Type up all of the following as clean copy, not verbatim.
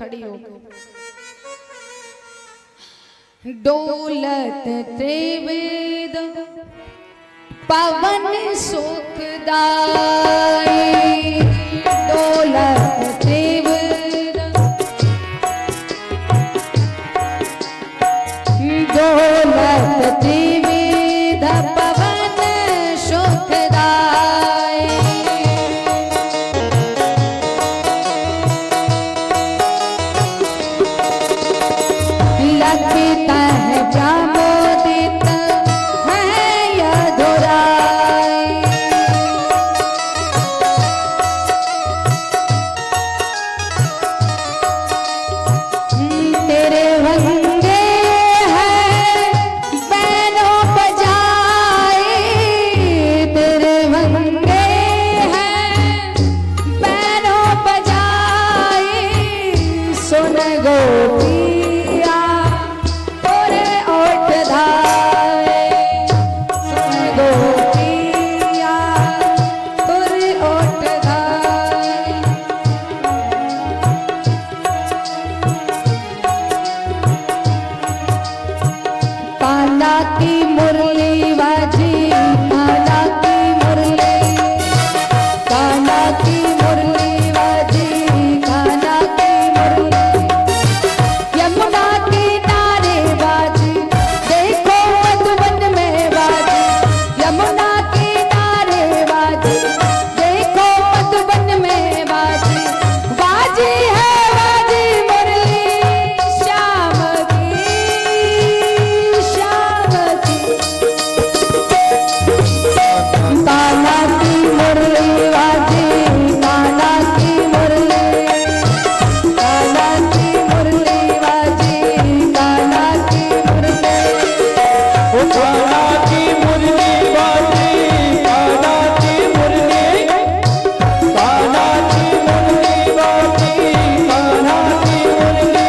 खड़ी हो डोलत त्रिवेद पवन सुखदाई डोलत त्रिवेद डोलत त्रिवेद पवन सुखदाई लगता है प्रमोदित है यदुराई तेरे वंदे हैं बैनों बजाए तेरे वंदे हैं बैनों बजाए सुन गोपी की मुरली बाजी काला की मुरली काला की मुरली बाजी काला की मुरली यमुना किनारे बाजी देखो मधुबन में बाजी यमुना किनारे बाजी देखो मधुबन में बाजी बाजी है बाजी मुरली श्याम की काला की मुरली बाजी काला की मुरली काला की मुरली बाजी काला की मुरली काला की मुरली बाजी काला की मुरली काला की मुरली बाजी काला की मुरली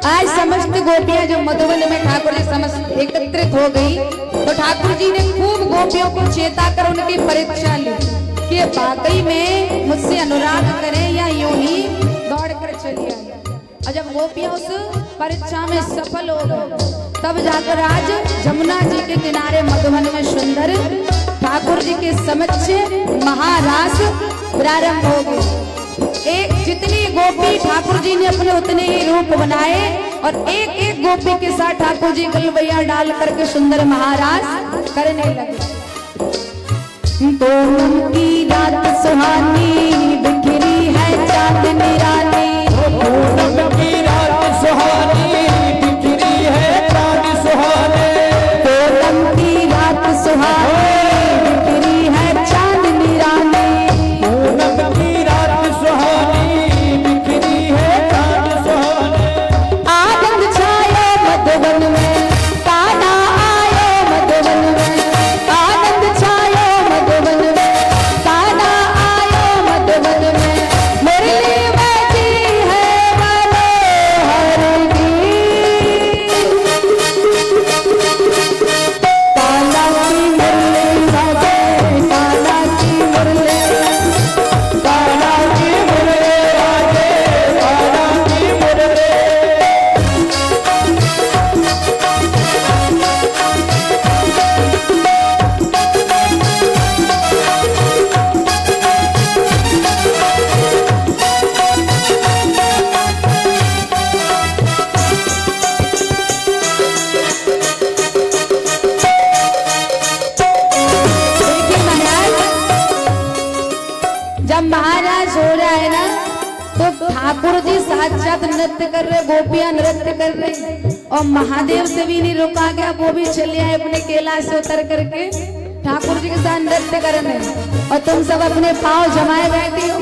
आज समस्त गोपियां जो मधुबन में ठाकुर जी समस्त एकत्रित हो गई तो ठाकुर जी ने खूब गोपियों को चेता कर उनकी परीक्षा ली कि ये वाकई में मुझसे अनुराग करें या यूं ही दौड़ कर चली आई। और जब गोपियां उस परीक्षा में सफल हो गई तब जाकर आज जमुना जी के किनारे मधुबन में सुंदर ठाकुर जी के समक्ष महारास प्रारंभ हो गई। एक जितनी गोपी ठाकुर जी ने अपने उतने ही रूप बनाए और एक एक गोपी के साथ ठाकुर जी गलवैया डाल करके सुंदर महारास करने लगे। पूनम की रात सुहानी बिखरी है चांदनी रानी पूनम की रात सुहानी बिखरी है चांद सुहाने पूनम की रात सुहानी बिखरी है चांदनी रानी पूनम की रात सुहानी बिखरी है चांद सुहाने आनंद छाया मधुबन में कान्हा आयो मधुबन में आनंद छाया मधुबन में कान्हा आयो मधुबन में मुरली बजी है मनोहर की काला की मुरली बजे काला की मुरली काला की मुरली बाजे काला की मुरली देखिए महाराज जब महाराज हो रहा है ना तो ठाकुर जी साक्षात नृत्य कर रहे गोपियां नृत्य कर रही और महादेव से भी नहीं रुका गया वो भी चले आए अपने कैलाश से उतर करके ठाकुर जी के साथ नृत्य करने और तुम सब अपने पांव जमाए बैठे हो।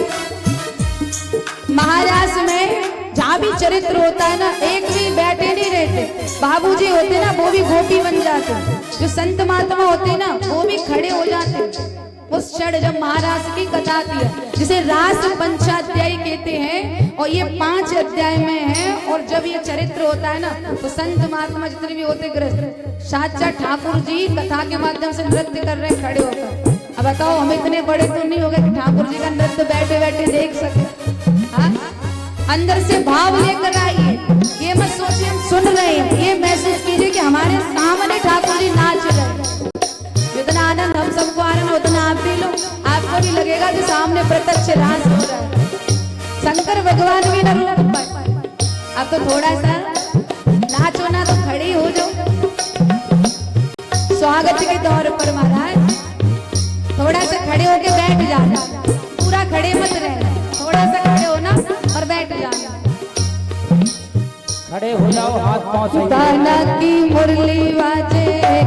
महाराष्ट्र में जहाँ भी चरित्र होता है ना, एक भी बैठे नहीं रहते। बाबूजी होते ना वो भी गोपी बन जाते, जो संत महात्मा होते ना वो भी खड़े हो जाते। उस क्षण जब महाराष्ट्र की कथा आती है, जिसे रास पंचाध्यायी कहते हैं, और ये 5 अध्याय में है। और जब ये चरित्र होता है ना, तो संत महात्मा जितने भी होते ग्रस्त, साक्षात ठाकुर जी कथा के माध्यम से नृत्य कर रहे खड़े होकर। अब बताओ, हम इतने बड़े तो नहीं हो गए कि ठाकुर जी का नृत्य बैठे बैठे देख सके। हाँ, अंदर से भाव लेकर आइए। ये मत सोचिए हम सुन रहे हैं, ये महसूस कीजिए कि हमारे सामने ठाकुर जी नाच रहे हैं। जितना आनंद हम सबको आ रहा है, उतना आप भी लो, आपको भी लगेगा कि सामने प्रत्यक्ष रास हो रहा है। शंकर भगवान भी न रूप पर। अब तो थोड़ा सा नाचो ना, तो खड़ी हो जाओ स्वागत के तौर पर। महाराज थोड़ा सा खड़े होके बैठ जाना, पूरा खड़े मत रहना, थोड़ा सा खड़े होना और बैठ जाना। खड़े हो जाओ, हाथ पांव सही। कान्हा की मुरली बाजे,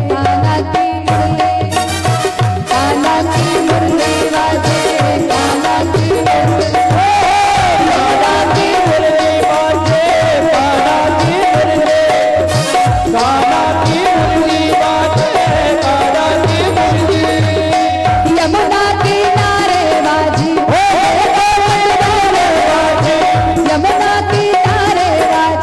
कान्हा की मुरली, कान्हा की मुरली बाजे, कान्हा की मुरली, कान्हा की मुरली बाजे, कान्हा की मुरली, कान्हा की मुरली बाजे, कान्हा की मुरली। यमुना किनारे बाजी, यमुना किनारे बाजे,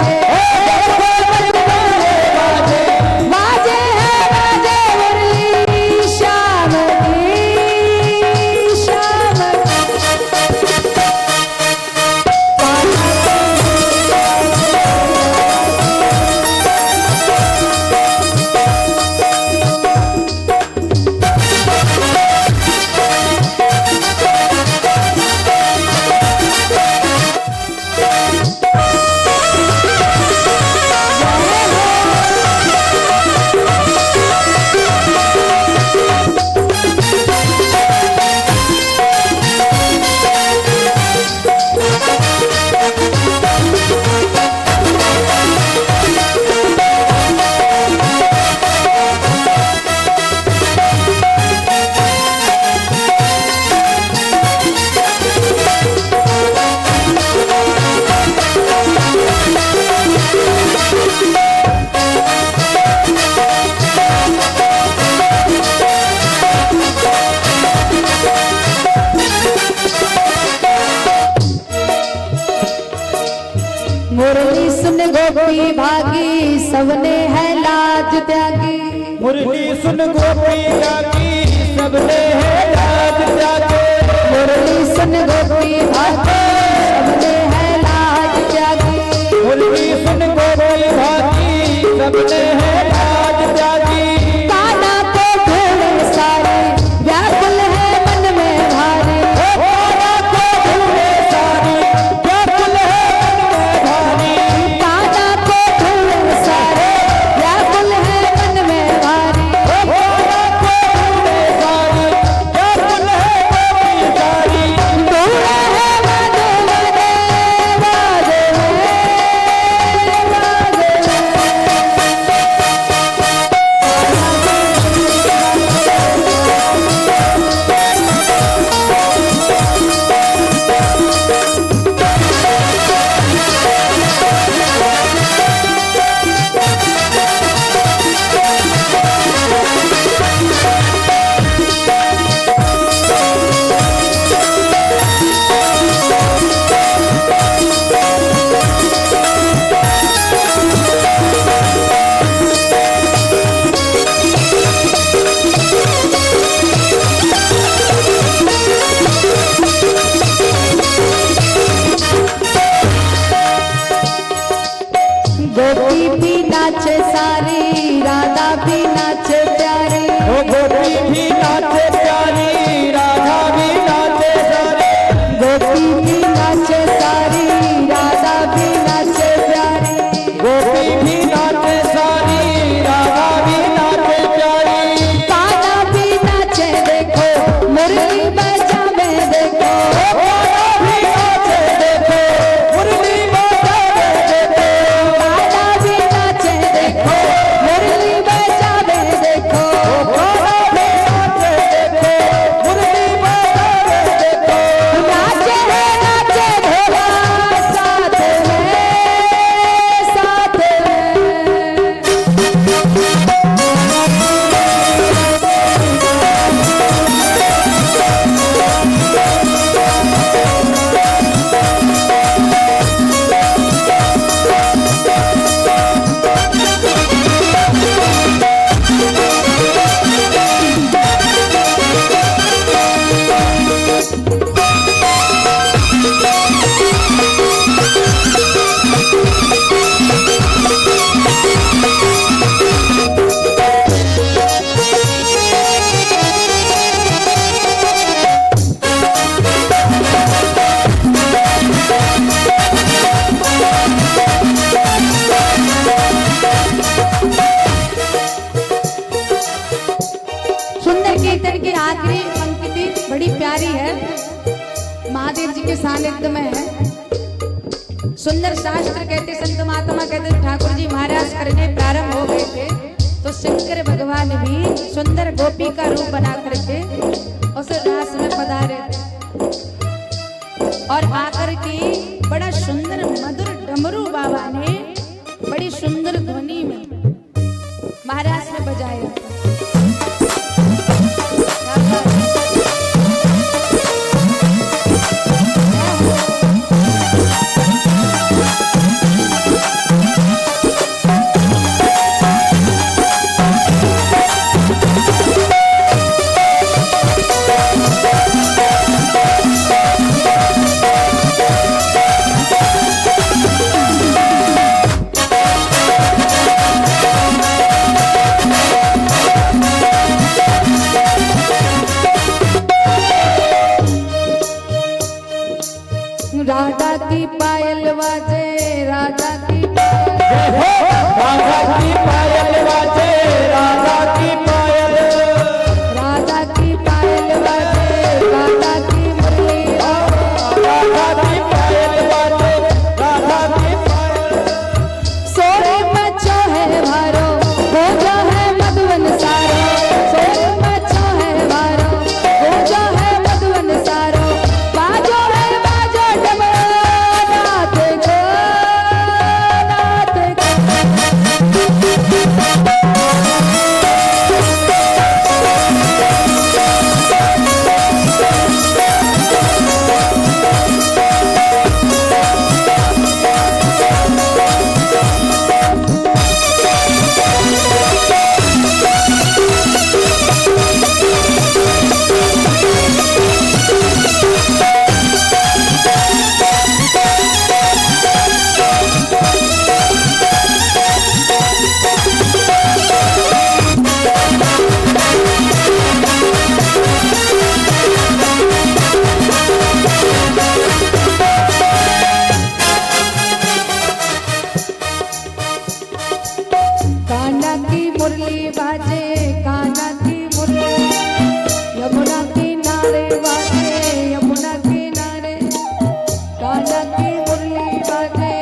बाजे है बाजे मुरली श्याम की, श्याम मुरली सुन गोपी भागी, सबने है लाज त्यागी। मुरली सुन गोपी जागी, सबने है लाज त्यागे। मुरली सुन गोपी भागी, सबने है लाज त्यागी। मुरली सुन गोपी भागी, सबने है लाज त्यागी। कान्हा को ढूंढे सारे, व्याकुल है मन में भारी। कान्हा को ढूंढे सारे, व्याकुल है मन में भारी। कान्हा को ढूंढे सारे, व्याकुल है मन में भारी। कान्हा को ढूंढे सारे, व्याकुल है मन में भारी। ढूंढे है माधव देव, माधव गोपी भी नाचे सारी, राधा भी नाचे प्यारी। ओ गोपी भी नाचे प्यारी, राधा भी नाचे सारी। गोपी भी नाचे सारी, राधा भी नाचे प्यारी। गोपी भी नाचे सारी, राधा भी नाचे प्यारी। कान्हा भी नाचे देखो, मुरली बजावे देखो। कान्हा भी नाचे देखो, मुरली बजावे देखो। कान्हा भी नाचे देखो, मुरली बजावे देखो। कान्हा भी नाचे देखो, मुरली बजावे देखो। नाचे है नाचे सानिध्य में है। सुंदर शास्त्र कहते, संत महात्मा कहते, ठाकुर जी महाराज करने प्रारंभ हो गए थे तो शंकर भगवान भी सुंदर गोपी का रूप बना करके उस रास में पधारे और आकर के बड़ा सुंदर मधुर डमरू बाबा ने बड़ी सुंदर ध्वनि में महाराज ने बजाया। राधा की पायल बाजे, राधा की राधा की पायल बाजे, राधा की पायल, राधा की पायल बाजे, राधा की मुरली, राधा की पायल बाजे, राधा की पायल। सोरे मचो है भारो, हो जो है मधुवन सारो, सोरे मचो है भारो, हो जो है मधुवन सारो, बाजो है बाजो डमरू, नाथ गो, नाथ कान्हा की मुरली बाजे, कान्हा की मुरली, यमुना किनारे बाजे, यमुना किनारे, कान्हा की मुरली बाजे,